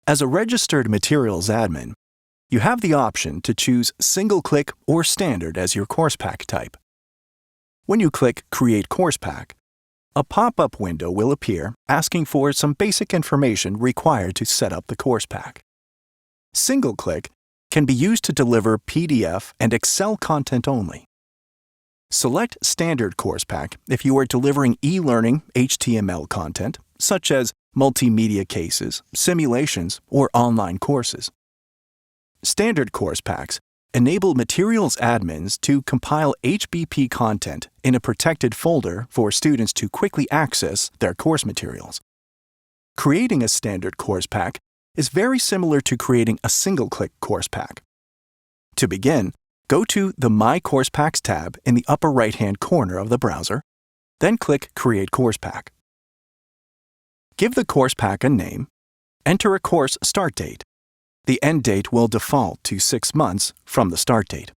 As a registered materials admin, you have the option to choose single-click or standard as your course pack type. When you click Create Course Pack, a pop-up window will appear asking for some basic information required to set up the course pack. Single-click can be used to deliver PDF and Excel content only. Select Standard Course Pack if you are delivering e-learning HTML content, such as multimedia cases, simulations, or online courses. Standard Course Packs enable materials admins to compile HBP content in a protected folder for students to quickly access their course materials. Creating a standard course pack is very similar to creating a single-click course pack. To begin, go to the My Course Packs tab in the upper right-hand corner of the browser, then click Create Course Pack. Give the course pack a name, enter a course start date. The end date will default to 6 months from the start date.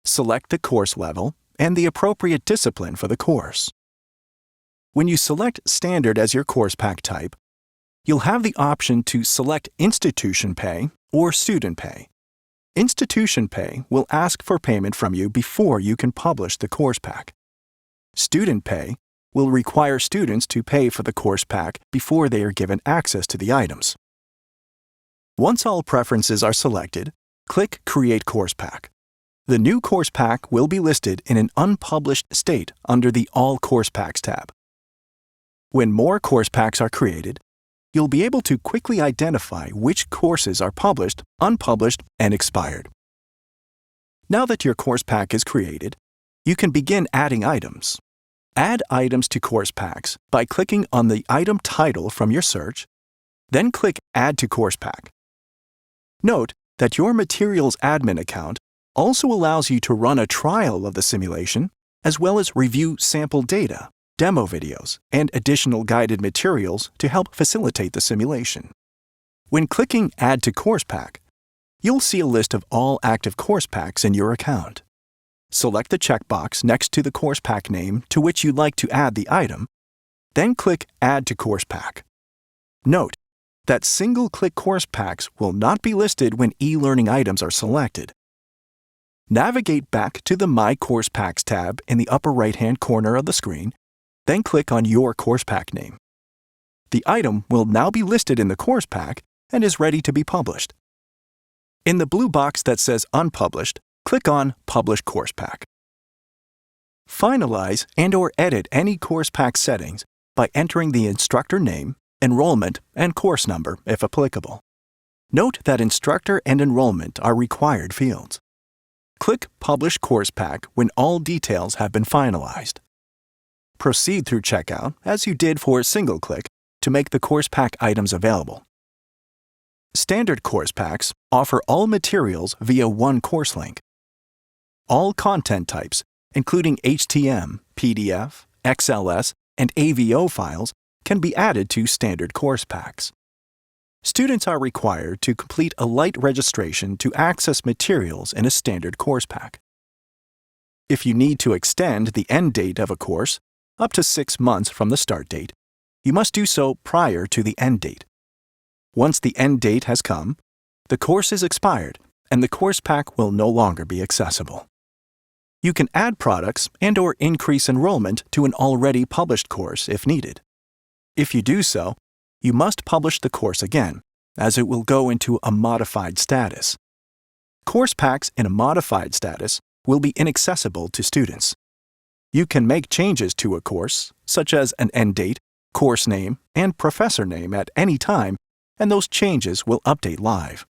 Select the course level and the appropriate discipline for the course. When you select Standard as your course pack type, you'll have the option to select Institution Pay or Student Pay. Institution Pay will ask for payment from you before you can publish the course pack. Student Pay will require students to pay for the course pack before they are given access to the items. Once all preferences are selected, click Create Course Pack. The new course pack will be listed in an unpublished state under the All Course Packs tab. When more course packs are created, you'll be able to quickly identify which courses are published, unpublished, and expired. Now that your course pack is created, you can begin adding items. Add items to course packs by clicking on the item title from your search, then click Add to Course Pack. Note that your Materials Admin account also allows you to run a trial of the simulation, as well as review sample data, demo videos, and additional guided materials to help facilitate the simulation. When clicking Add to Course Pack, you'll see a list of all active course packs in your account. Select the checkbox next to the course pack name to which you'd like to add the item, then click Add to Course Pack. Note that single-click course packs will not be listed when e-learning items are selected. Navigate back to the My Course Packs tab in the upper right-hand corner of the screen, then click on your course pack name. The item will now be listed in the course pack and is ready to be published. In the blue box that says Unpublished, click on Publish Course Pack. Finalize and/or edit any course pack settings by entering the instructor name, enrollment, and course number if applicable. Note that instructor and enrollment are required fields. Click Publish Course Pack when all details have been finalized. Proceed through checkout as you did for a single click to make the course pack items available. Standard course packs offer all materials via one course link. All content types, including HTML, PDF, XLS, and AVO files, can be added to standard course packs. Students are required to complete a light registration to access materials in a standard course pack. If you need to extend the end date of a course up to 6 months from the start date, you must do so prior to the end date. Once the end date has come, the course is expired and the course pack will no longer be accessible. You can add products and/or increase enrollment to an already published course if needed. If you do so, you must publish the course again, as it will go into a modified status. Course packs in a modified status will be inaccessible to students. You can make changes to a course, such as an end date, course name, and professor name at any time, and those changes will update live.